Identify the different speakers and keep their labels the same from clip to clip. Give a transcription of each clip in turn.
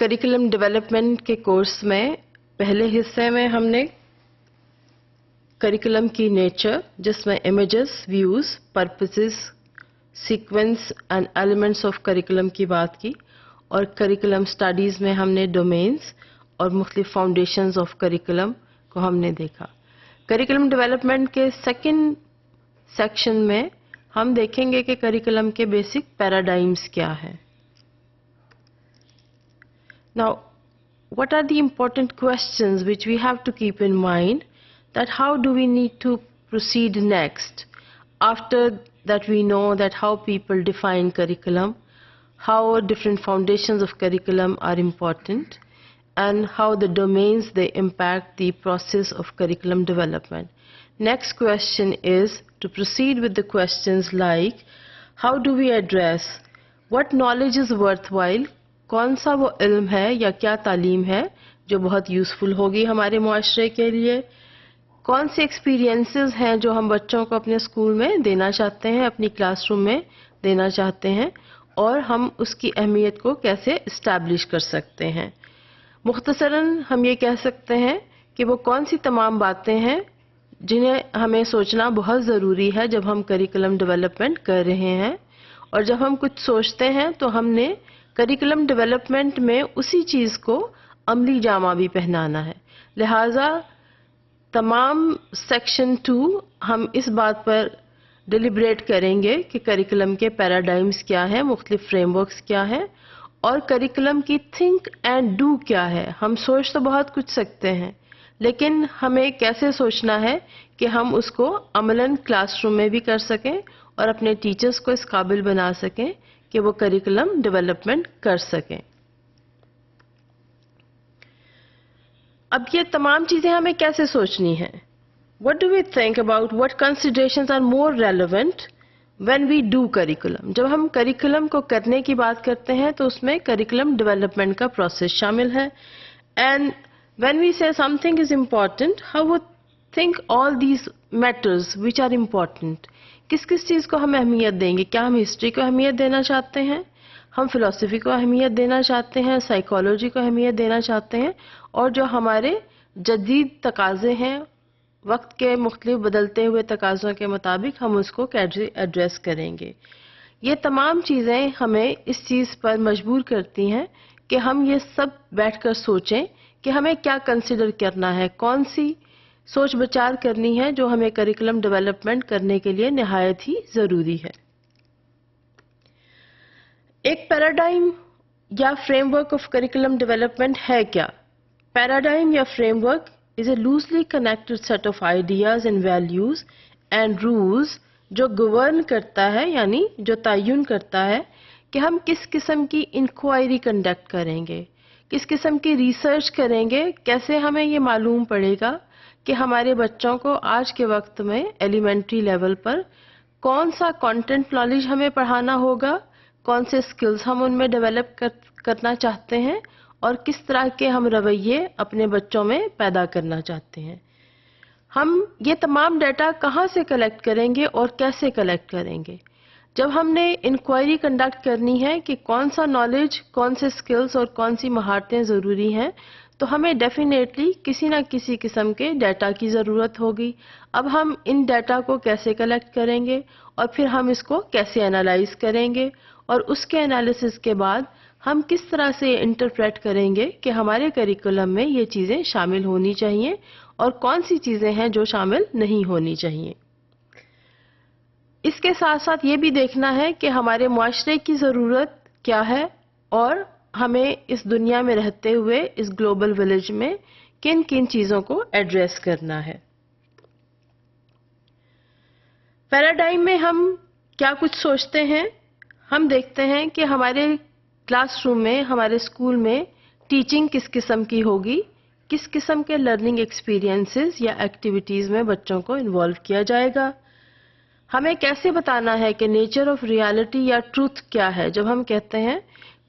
Speaker 1: Curriculum development के course में पहले हिस्से में हमने करिकुलम की नेचर, जिसमें images, views, purposes, sequence and elements of curriculum की बात की, और करिकुलम स्टडीज में हमने डोमेन्स और मुख्तलिफ फाउंडेशंस ऑफ करिकुलम को हमने देखा। करिकुलम डेवलपमेंट के सेकंड सेक्शन में हम देखेंगे कि करिकुलम के बेसिक पैराडाइम्स क्या है। Now, what are the important questions which we have to keep in mind, that how do we need to proceed next after that we know that how people define curriculum, how different foundations of curriculum are important, and how the domains they impact the process of curriculum development. Next question is to proceed with the questions like how do we address what knowledge is worthwhile, कौन सा वो इल्म है या क्या तालीम है जो बहुत यूज़फुल होगी हमारे मुआशरे के लिए, कौन से एक्सपीरियंसेस हैं जो हम बच्चों को अपने स्कूल में देना चाहते हैं, अपनी क्लासरूम में देना चाहते हैं, और हम उसकी अहमियत को कैसे इस्टेब्लिश कर सकते हैं। मुख्तसरन हम ये कह सकते हैं कि वो कौन सी तमाम बातें हैं जिन्हें हमें सोचना बहुत ज़रूरी है जब हम करिकुलम डेवलपमेंट कर रहे हैं, और जब हम कुछ सोचते हैं तो हमने करिकुलम डेवलपमेंट में उसी चीज़ को अमली जामा भी पहनाना है। लिहाजा तमाम सेक्शन 2 हम इस बात पर डिलिब्रेट करेंगे कि करिकुलम के पैराडाइम्स क्या हैं, मुख्तलिफ फ्रेमवर्क्स क्या हैं, और करिकुलम की थिंक एंड डू क्या है। हम सोच तो बहुत कुछ सकते हैं, लेकिन हमें कैसे सोचना है कि हम उसको अमलन क्लासरूम में भी कर सकें और अपने टीचर्स को इस काबिल बना सकें कि वो करिकुलम डेवलपमेंट कर सकें। अब ये तमाम चीज़ें हमें कैसे सोचनी हैं? What do we think about what considerations are more relevant when we do curriculum? जब हम करिकुलम को करने की बात करते हैं तो उसमें करिकुलम डेवलपमेंट का प्रोसेस शामिल है। And when we say something is important, how would think all these matters which are important? किस किस चीज़ को हम अहमियत देंगे? क्या हम हिस्ट्री को अहमियत देना चाहते हैं, हम फ़िलासफ़ी को अहमियत देना चाहते हैं, साइकोलॉजी को अहमियत देना चाहते हैं, और जो हमारे जदीद तकाज़े हैं वक्त के मुख्तलिफ बदलते हुए तकाज़ों के मुताबिक हम उसको कैसे एड्रेस करेंगे। ये तमाम चीज़ें हमें इस चीज़ पर मजबूर करती हैं कि हम ये सब बैठकर सोचें कि हमें क्या कंसिडर करना है, कौन सी सोच विचार करनी है जो हमें करिकुलम डेवलपमेंट करने के लिए निहायत ही ज़रूरी है। एक पैराडाइम या फ्रेमवर्क ऑफ करिकुलम डेवलपमेंट है क्या? पैराडाइम या framework is a loosely connected set of ideas and values and rules जो गवर्न करता है, यानी जो तयन करता है कि हम किस किस्म की इंक्वायरी कंडक्ट करेंगे, किस किस्म की रिसर्च करेंगे, कैसे हमें ये मालूम पड़ेगा कि हमारे बच्चों को आज के वक्त में एलिमेंट्री लेवल पर कौन सा कंटेंट नॉलेज हमें पढ़ाना होगा, कौन से स्किल्स हम उनमें डेवलप करना चाहते हैं, और किस तरह के हम रवैये अपने बच्चों में पैदा करना चाहते हैं। हम ये तमाम डाटा कहाँ से कलेक्ट करेंगे और कैसे कलेक्ट करेंगे? जब हमने इंक्वायरी कंडक्ट करनी है कि कौन सा नॉलेज, कौन से स्किल्स और कौन सी महारतें ज़रूरी हैं, तो हमें डेफिनेटली किसी न किसी किस्म के डाटा की ज़रूरत होगी। अब हम इन डाटा को कैसे कलेक्ट करेंगे और फिर हम इसको कैसे एनालाइज करेंगे, और उसके एनालिसिस के बाद हम किस तरह से इंटरप्रेट करेंगे कि हमारे करिकुलम में ये चीज़ें शामिल होनी चाहिए और कौन सी चीज़ें हैं जो शामिल नहीं होनी चाहिए। इसके साथ साथ ये भी देखना है कि हमारे मुआशरे की ज़रूरत क्या है और हमें इस दुनिया में रहते हुए इस ग्लोबल विलेज में किन किन चीज़ों को एड्रेस करना है। पैराडाइम में हम क्या कुछ सोचते हैं? हम देखते हैं कि हमारे क्लासरूम में, हमारे स्कूल में टीचिंग किस किस्म की होगी, किस किस्म के लर्निंग एक्सपीरियंसेस या एक्टिविटीज़ में बच्चों को इन्वॉल्व किया जाएगा। हमें कैसे बताना है कि नेचर ऑफ रियलिटी या ट्रूथ क्या है। जब हम कहते हैं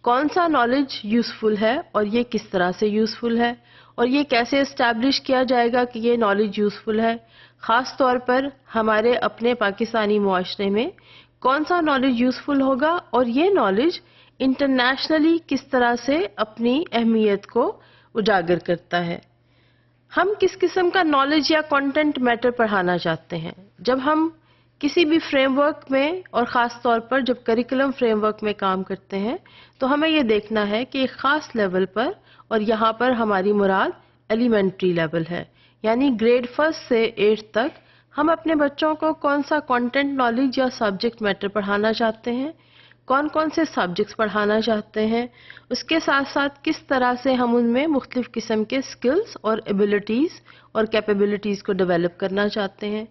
Speaker 1: कौन सा नॉलेज यूज़फुल है और ये किस तरह से यूज़फुल है, और ये कैसे इस्टेब्लिश किया जाएगा कि ये नॉलेज यूज़फुल है। ख़ास तौर पर हमारे अपने पाकिस्तानी मुआशरे में कौन सा नॉलेज यूज़फुल होगा और ये नॉलेज انٹرنیشنلی کس طرح سے اپنی اہمیت کو اجاگر کرتا ہے. ہم کس قسم کا نالج یا کانٹینٹ میٹر پڑھانا چاہتے ہیں. جب ہم کسی بھی فریم ورک میں اور خاص طور پر جب کریکولم فریم ورک میں کام کرتے ہیں تو ہمیں یہ دیکھنا ہے کہ ایک خاص لیول پر، اور یہاں پر ہماری مراد ایلیمنٹری لیول ہے، یعنی گریڈ 1 سے 8 تک ہم اپنے بچوں کو کون سا کانٹینٹ نالج یا سبجیکٹ میٹر پڑھانا چاہتے ہیں، کون کون سے سبجیکٹس پڑھانا چاہتے ہیں، اس کے ساتھ ساتھ کس طرح سے ہم ان میں مختلف قسم کے سکلز اور ایبلٹیز اور کیپیبلٹیز کو ڈیولپ کرنا چاہتے ہیں.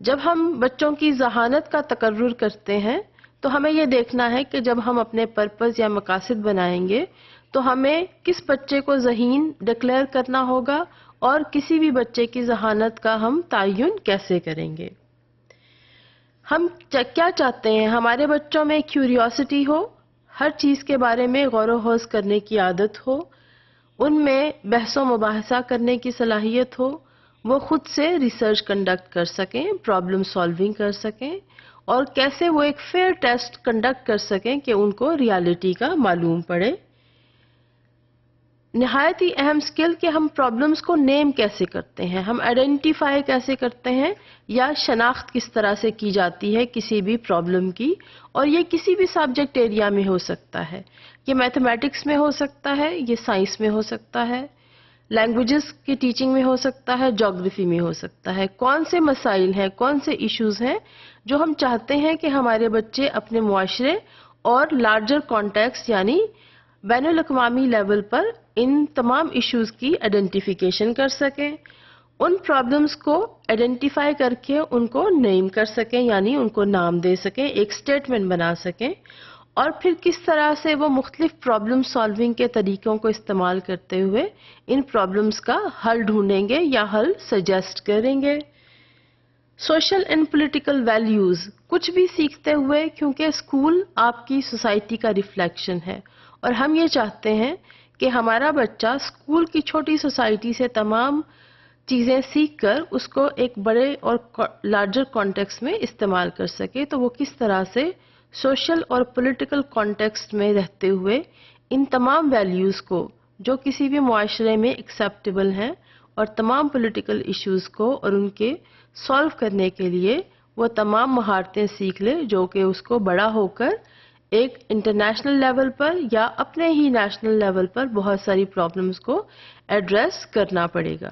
Speaker 1: جب ہم بچوں کی ذہانت کا تقرر کرتے ہیں تو ہمیں یہ دیکھنا ہے کہ جب ہم اپنے پرپز یا مقاصد بنائیں گے تو ہمیں کس بچے کو ذہین ڈکلیئر کرنا ہوگا اور کسی بھی بچے کی ذہانت کا ہم تعین کیسے کریں گے. ہم کیا چاہتے ہیں؟ ہمارے بچوں میں کیوریوسٹی ہو، ہر چیز کے بارے میں غور و خوض کرنے کی عادت ہو، ان میں بحث و مباحثہ کرنے کی صلاحیت ہو، وہ خود سے ریسرچ کنڈکٹ کر سکیں، پرابلم سالونگ کر سکیں، اور کیسے وہ ایک فیئر ٹیسٹ کنڈکٹ کر سکیں کہ ان کو ریالٹی کا معلوم پڑے. نہایت ہی اہم سکل کہ ہم پرابلمز کو نیم کیسے کرتے ہیں، ہم آئیڈینٹیفائی کیسے کرتے ہیں یا شناخت کس طرح سے کی جاتی ہے کسی بھی پرابلم کی. اور یہ کسی بھی سبجیکٹ ایریا میں ہو سکتا ہے، یہ میتھمیٹکس میں ہو سکتا ہے، یہ سائنس میں ہو سکتا ہے، لینگویجز کی ٹیچنگ میں ہو سکتا ہے، جیوگرافی میں ہو سکتا ہے. کون سے مسائل ہیں، کون سے ایشوز ہیں جو ہم چاہتے ہیں کہ ہمارے بچے اپنے معاشرے اور لارجر کانٹیکسٹ یعنی بین الاقوامی لیول پر ان تمام ایشوز کی آئیڈینٹیفیکیشن کر سکیں، ان پرابلمز کو آئیڈینٹیفائی کر کے ان کو نیم کر سکیں یعنی ان کو نام دے سکیں، ایک سٹیٹمنٹ بنا سکیں، اور پھر کس طرح سے وہ مختلف پرابلم سالونگ کے طریقوں کو استعمال کرتے ہوئے ان پرابلمز کا حل ڈھونڈیں گے یا حل سجیسٹ کریں گے. سوشل اینڈ پولیٹیکل ویلیوز کچھ بھی سیکھتے ہوئے، کیونکہ اسکول آپ کی سوسائٹی کا ریفلیکشن ہے اور ہم یہ چاہتے ہیں کہ ہمارا بچہ اسکول کی چھوٹی سوسائٹی سے تمام چیزیں سیکھ کر اس کو ایک بڑے اور لارجر کانٹیکسٹ میں استعمال کر سکے. تو وہ کس طرح سے سوشل اور پولیٹیکل کانٹیکسٹ میں رہتے ہوئے ان تمام ویلیوز کو جو کسی بھی معاشرے میں ایکسیپٹیبل ہیں اور تمام پولیٹیکل ایشوز کو اور ان کے سالو کرنے کے لیے وہ تمام مہارتیں سیکھ لے جو کہ اس کو بڑا ہو کر ایک انٹرنیشنل لیول پر یا اپنے ہی نیشنل لیول پر بہت ساری پرابلمز کو ایڈریس کرنا پڑے گا.